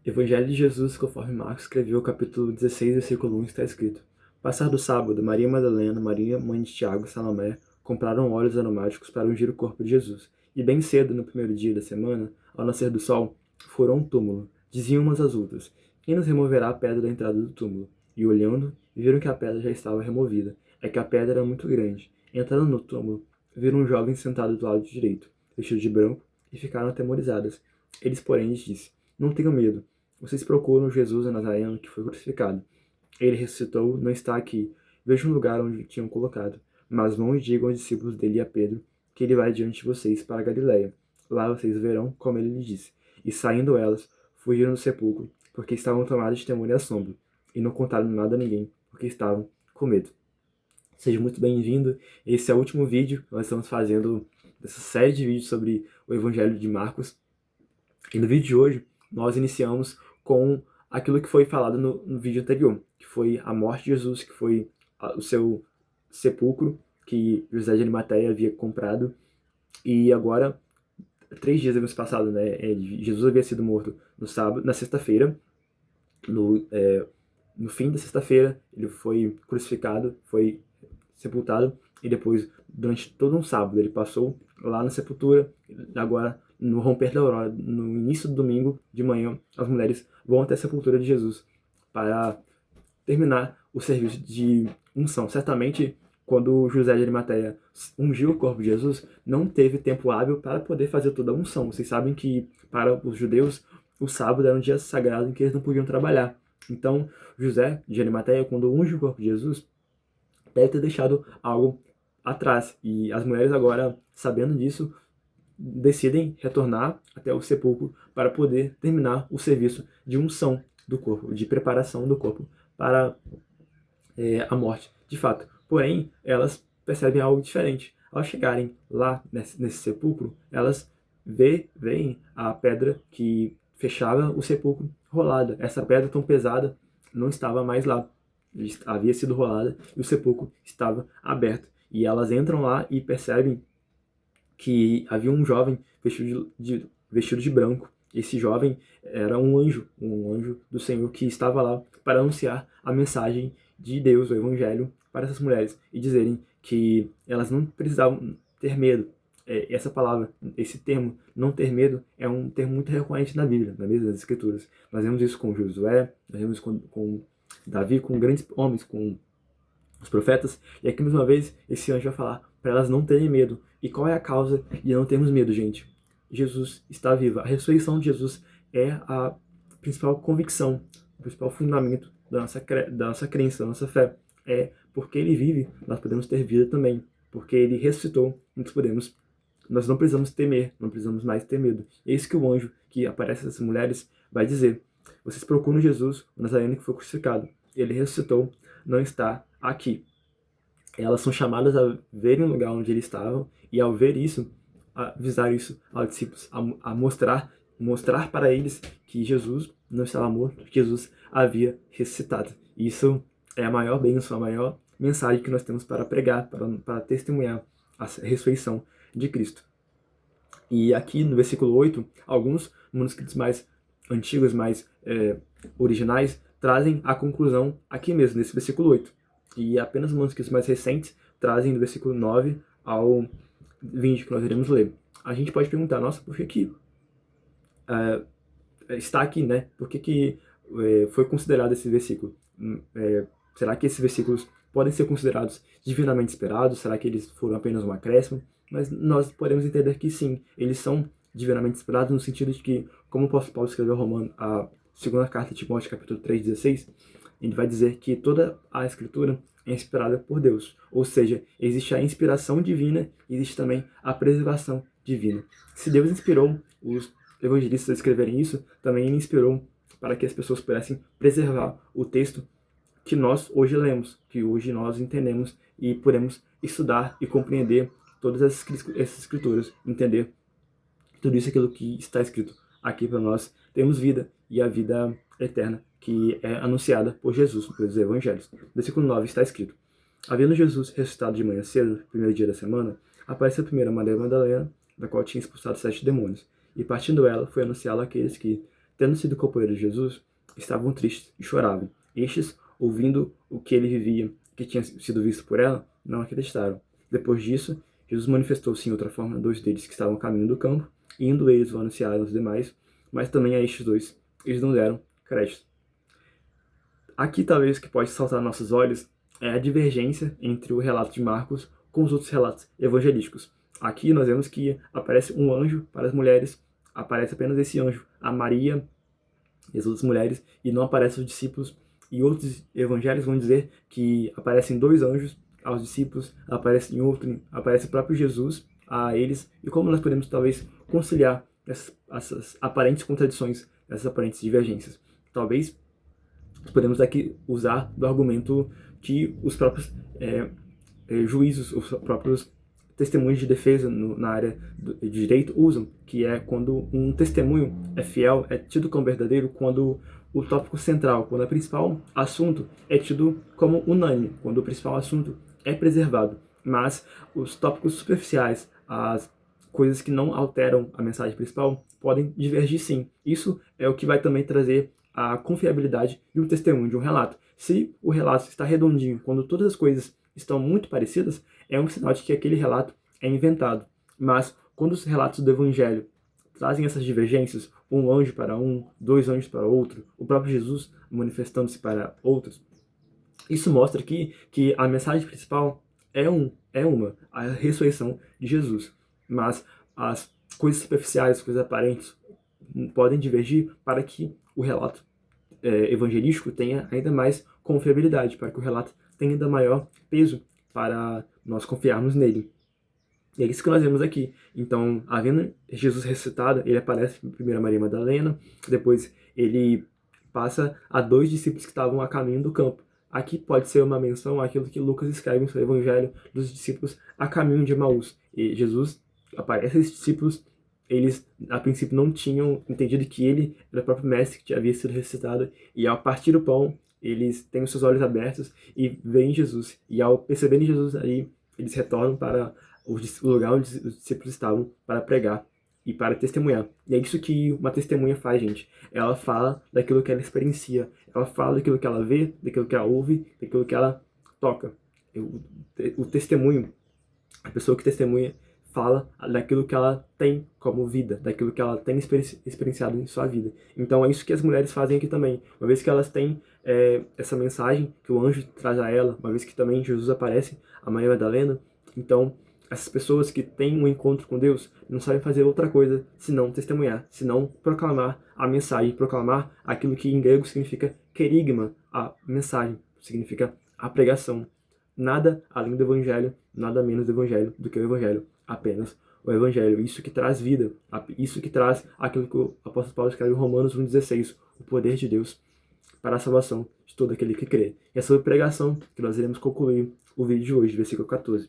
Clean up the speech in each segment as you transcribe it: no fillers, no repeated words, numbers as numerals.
Evangelho de Jesus, conforme Marcos escreveu, capítulo 16, versículo 1, está escrito: Passado o sábado, Maria Madalena, Maria, mãe de Tiago e Salomé, compraram óleos aromáticos para ungir o corpo de Jesus. E bem cedo, no primeiro dia da semana, ao nascer do sol, foram ao túmulo. Diziam umas às outras: Quem nos removerá a pedra da entrada do túmulo? E olhando, viram que a pedra já estava removida. É que a pedra era muito grande. Entrando no túmulo, viram um jovem sentado do lado direito, vestido de branco, e ficaram atemorizadas. Eles, porém, lhes disse: Não tenham medo. Vocês procuram Jesus o Nazareno que foi crucificado. Ele ressuscitou, não está aqui. Vejam o lugar onde o tinham colocado. Mas vão e digam aos discípulos dele e a Pedro que ele vai diante de vocês para a Galiléia. Lá vocês verão como ele lhe disse. E saindo elas, fugiram do sepulcro, porque estavam tomadas de temor e assombro. E não contaram nada a ninguém, porque estavam com medo. Seja muito bem-vindo. Esse é o último vídeo que nós estamos fazendo dessa série de vídeos sobre o Evangelho de Marcos. E no vídeo de hoje, nós iniciamos com aquilo que foi falado no vídeo anterior, que foi a morte de Jesus, que foi o seu sepulcro, que José de Arimateia havia comprado. E agora, 3 dias haviam passado, né? Jesus havia sido morto no sábado, na sexta-feira, no fim da sexta-feira, ele foi crucificado, foi sepultado, e depois, durante todo um sábado, ele passou lá na sepultura. Agora, no romper da aurora, no início do domingo de manhã, as mulheres vão até a sepultura de Jesus para terminar o serviço de unção. Certamente, quando José de Arimateia ungiu o corpo de Jesus, não teve tempo hábil para poder fazer toda a unção. Vocês sabem que, para os judeus, o sábado era um dia sagrado em que eles não podiam trabalhar. Então, José de Arimateia, quando unge o corpo de Jesus, deve ter deixado algo atrás. E as mulheres agora, sabendo disso, decidem retornar até o sepulcro para poder terminar o serviço de unção do corpo, de preparação do corpo para a morte, de fato. Porém, elas percebem algo diferente. Ao chegarem lá nesse sepulcro, elas veem a pedra que fechava o sepulcro rolada. Essa pedra tão pesada não estava mais lá. Havia sido rolada e o sepulcro estava aberto. E elas entram lá e percebem que havia um jovem vestido de branco. Esse jovem era um anjo do Senhor que estava lá para anunciar a mensagem de Deus, o Evangelho, para essas mulheres e dizerem que elas não precisavam ter medo. Essa palavra, esse termo, não ter medo, é um termo muito recorrente na Bíblia, nas Escrituras. Nós vemos isso com Josué, nós vemos com Davi, com grandes homens, com os profetas, e aqui mais uma vez esse anjo vai falar para elas não terem medo. E qual é a causa de não termos medo, gente? Jesus está vivo. A ressurreição de Jesus é a principal convicção, o principal fundamento da nossa crença, da nossa fé. É porque ele vive, nós podemos ter vida também. Porque ele ressuscitou, nós não precisamos temer, não precisamos mais ter medo. Eis que o anjo que aparece às mulheres vai dizer: vocês procuram Jesus, o Nazareno que foi crucificado. Ele ressuscitou, não está aqui. Elas são chamadas a verem o lugar onde eles estavam e, ao ver isso, avisar isso aos discípulos, a mostrar para eles que Jesus não estava morto, que Jesus havia ressuscitado. Isso é a maior bênção, a maior mensagem que nós temos para pregar, para testemunhar a ressurreição de Cristo. E aqui no versículo 8, alguns manuscritos mais antigos, mais originais, trazem a conclusão aqui mesmo, nesse versículo 8. E apenas manuscritos mais recentes trazem do versículo 9 ao 20, que nós iremos ler. A gente pode perguntar: nossa, por que está aqui, né? Por que foi considerado esse versículo? Será que esses versículos podem ser considerados divinamente inspirados? Será que eles foram apenas um acréscimo? Mas nós podemos entender que sim, eles são divinamente inspirados no sentido de que, como o apóstolo Paulo escreveu a segunda carta de Timóteo, capítulo 3:16, ele vai dizer que toda a escritura é inspirada por Deus. Ou seja, existe a inspiração divina e existe também a preservação divina. Se Deus inspirou os evangelistas a escreverem isso, também ele inspirou para que as pessoas pudessem preservar o texto que nós hoje lemos, que hoje nós entendemos e podemos estudar e compreender todas essas escrituras, entender tudo isso, aquilo que está escrito aqui para nós. Temos vida, e a vida eterna que é anunciada por Jesus pelos evangelhos. Versículo 9 está escrito: havendo Jesus ressuscitado de manhã cedo, primeiro dia da semana, apareceu primeiro a Maria Madalena, da qual tinha expulsado 7 demônios, e partindo ela, foi anunciá-la àqueles que tendo sido companheiros de Jesus, estavam tristes e choravam. Estes, ouvindo o que ele vivia, que tinha sido visto por ela, não acreditaram. Depois disso, Jesus manifestou-se em outra forma a dois deles que estavam a caminho do campo, e indo eles vão anunciar aos demais, mas também a estes dois eles não deram crédito. Aqui talvez o que pode saltar aos nossos olhos é a divergência entre o relato de Marcos com os outros relatos evangelísticos. Aqui nós vemos que aparece um anjo para as mulheres, aparece apenas esse anjo, a Maria e as outras mulheres, e não aparecem os discípulos. E outros evangelhos vão dizer que aparecem dois anjos aos discípulos, aparece o próprio Jesus a eles. E como nós podemos talvez conciliar essas aparentes contradições, essas aparentes divergências? Talvez podemos aqui usar do argumento que os próprios juízos, os próprios testemunhos de defesa na área de direito usam, que é quando um testemunho é fiel, é tido como verdadeiro, quando o tópico central, quando o principal assunto é tido como unânime, quando o principal assunto é preservado, mas os tópicos superficiais, as coisas que não alteram a mensagem principal, podem divergir sim. Isso é o que vai também trazer a confiabilidade de um testemunho, de um relato. Se o relato está redondinho, quando todas as coisas estão muito parecidas, é um sinal de que aquele relato é inventado. Mas quando os relatos do Evangelho trazem essas divergências, um anjo para um, dois anjos para outro, o próprio Jesus manifestando-se para outros, isso mostra que a mensagem principal é a ressurreição de Jesus. Mas as coisas superficiais, as coisas aparentes, podem divergir para que o relato evangelístico tenha ainda mais confiabilidade, para que o relato tenha ainda maior peso para nós confiarmos nele. E é isso que nós vemos aqui. Então, havendo Jesus ressuscitado, ele aparece primeiro a Maria Madalena, depois ele passa a dois discípulos que estavam a caminho do campo. Aqui pode ser uma menção àquilo que Lucas escreve em seu evangelho dos discípulos a caminho de Emaús. E Jesus aparece a esses discípulos, eles a princípio não tinham entendido que ele era o próprio mestre que havia sido ressuscitado, e ao partir o pão, eles têm os seus olhos abertos e veem Jesus. E ao perceberem Jesus ali, eles retornam para o lugar onde os discípulos estavam para pregar e para testemunhar. E é isso que uma testemunha faz, gente. Ela fala daquilo que ela experiencia. Ela fala daquilo que ela vê, daquilo que ela ouve, daquilo que ela toca. O testemunho, a pessoa que testemunha, fala daquilo que ela tem como vida, daquilo que ela tem experienciado em sua vida. Então é isso que as mulheres fazem aqui também. Uma vez que elas têm essa mensagem que o anjo traz a ela, uma vez que também Jesus aparece a Maria Madalena, então essas pessoas que têm um encontro com Deus não sabem fazer outra coisa senão testemunhar, senão proclamar a mensagem, proclamar aquilo que em grego significa querigma, a mensagem, significa a pregação. Nada além do Evangelho, nada menos do Evangelho do que o Evangelho, apenas o Evangelho. Isso que traz vida, isso que traz aquilo que o apóstolo Paulo escreve em Romanos 1,16, o poder de Deus para a salvação de todo aquele que crê. E é sobre pregação que nós iremos concluir o vídeo de hoje, versículo 14.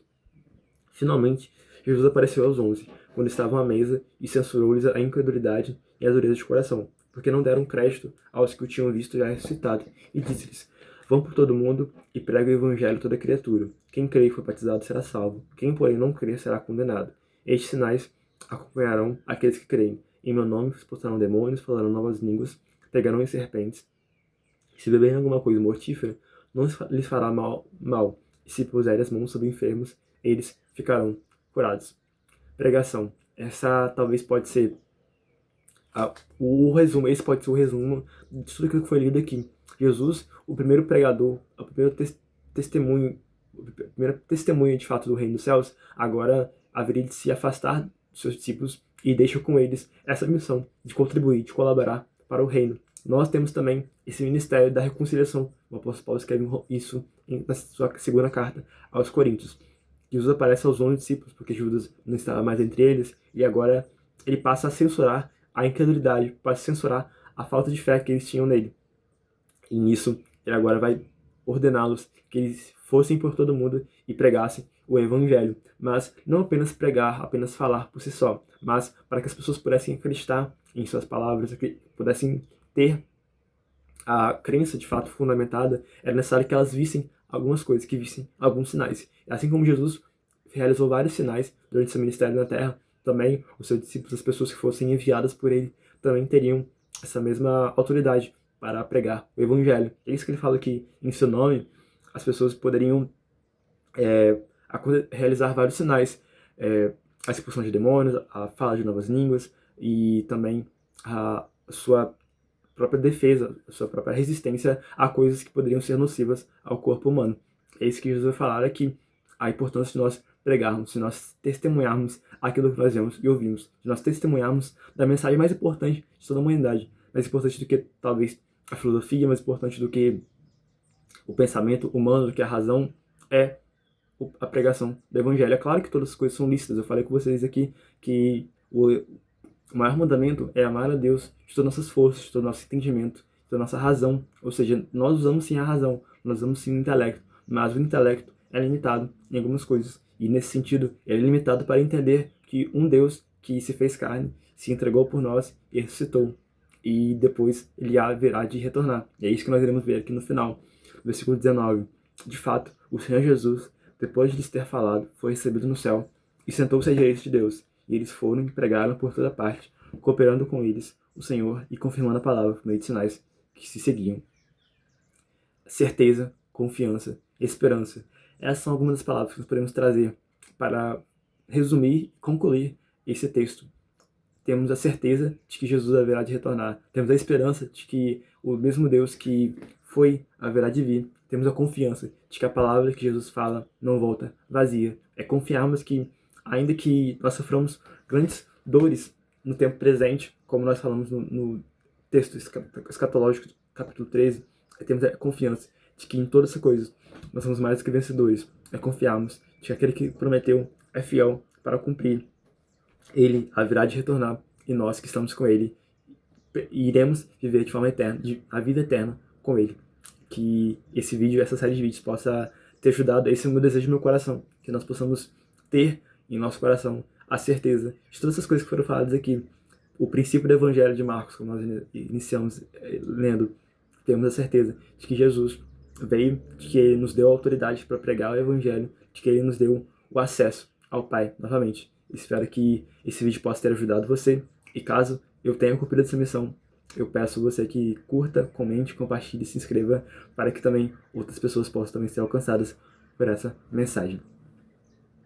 Finalmente, Jesus apareceu aos 11, quando estavam à mesa, e censurou-lhes a incredulidade e a dureza de coração, porque não deram crédito aos que o tinham visto já ressuscitado, e disse-lhes: vão por todo mundo e preguem o evangelho a toda criatura. Quem crê e for batizado será salvo, quem porém não crer será condenado. Estes sinais acompanharão aqueles que creem. Em meu nome expulsarão demônios, falarão novas línguas, pegarão em serpentes. Se beberem alguma coisa mortífera, não lhes fará mal, e se puserem as mãos sobre enfermos, eles ficarão curados. Pregação. Essa talvez pode ser o resumo, esse pode ser o resumo de tudo aquilo que foi lido aqui. Jesus, o primeiro pregador, o primeiro testemunho, a primeira testemunha de fato do reino dos céus, agora haveria de se afastar dos seus discípulos e deixa com eles essa missão de contribuir, de colaborar para o reino. Nós temos também esse ministério da reconciliação. O apóstolo Paulo escreve isso na sua segunda carta aos Coríntios. Jesus aparece aos 11 discípulos, porque Judas não estava mais entre eles, e agora ele passa a censurar a incredulidade, passa a censurar a falta de fé que eles tinham nele. E nisso, ele agora vai ordená-los que eles fossem por todo mundo e pregassem o evangelho. Mas não apenas pregar, apenas falar por si só, mas para que as pessoas pudessem acreditar em suas palavras, que pudessem ter a crença de fato fundamentada, era necessário que elas vissem algumas coisas, que vissem alguns sinais. Assim como Jesus realizou vários sinais durante seu ministério na terra, também os seus discípulos, as pessoas que fossem enviadas por ele, também teriam essa mesma autoridade para pregar o evangelho. É isso que ele fala que em seu nome as pessoas poderiam realizar vários sinais, a expulsão de demônios, a fala de novas línguas e também a sua própria defesa, a sua própria resistência a coisas que poderiam ser nocivas ao corpo humano. É isso que Jesus vai falar aqui, a importância de nós pregarmos, de nós testemunharmos aquilo que nós vemos e ouvimos, de nós testemunharmos da mensagem mais importante de toda a humanidade, mais importante do que talvez a filosofia, mais importante do que o pensamento humano, do que a razão, é a pregação do evangelho. É claro que todas as coisas são lícitas, eu falei com vocês aqui que o maior mandamento é amar a Deus de todas as nossas forças, de todo o nosso entendimento, de toda a nossa razão, ou seja, nós usamos sim a razão, nós usamos sim o intelecto, mas o intelecto é limitado em algumas coisas, e nesse sentido, ele é limitado para entender que um Deus que se fez carne, se entregou por nós e ressuscitou, e depois ele haverá de retornar. E é isso que nós iremos ver aqui no final, versículo 19. De fato, o Senhor Jesus, depois de lhes ter falado, foi recebido no céu e sentou-se à direita de Deus. E eles foram e pregaram por toda parte, cooperando com eles o Senhor e confirmando a palavra por meio de sinais que se seguiam. Certeza, confiança, esperança. Essas são algumas das palavras que nós podemos trazer para resumir e concluir esse texto. Temos a certeza de que Jesus haverá de retornar. Temos a esperança de que o mesmo Deus que foi haverá de vir. Temos a confiança de que a palavra que Jesus fala não volta vazia. É confiarmos que, ainda que nós soframos grandes dores no tempo presente, como nós falamos no texto escatológico, capítulo 13, temos a confiança de que em todas essas coisas nós somos mais do que vencedores. É confiarmos de que aquele que prometeu é fiel para cumprir. Ele haverá de retornar e nós que estamos com ele iremos viver de forma eterna, a vida eterna com ele. Que esse vídeo, essa série de vídeos possa ter ajudado. Esse é o meu desejo do meu coração, que nós possamos ter em nosso coração a certeza de todas essas coisas que foram faladas aqui. O princípio do Evangelho de Marcos, como nós iniciamos lendo, temos a certeza de que Jesus veio, de que ele nos deu a autoridade para pregar o Evangelho, de que ele nos deu o acesso ao Pai novamente. Espero que esse vídeo possa ter ajudado você, e caso eu tenha cumprido essa missão, eu peço você que curta, comente, compartilhe e se inscreva para que também outras pessoas possam também ser alcançadas por essa mensagem.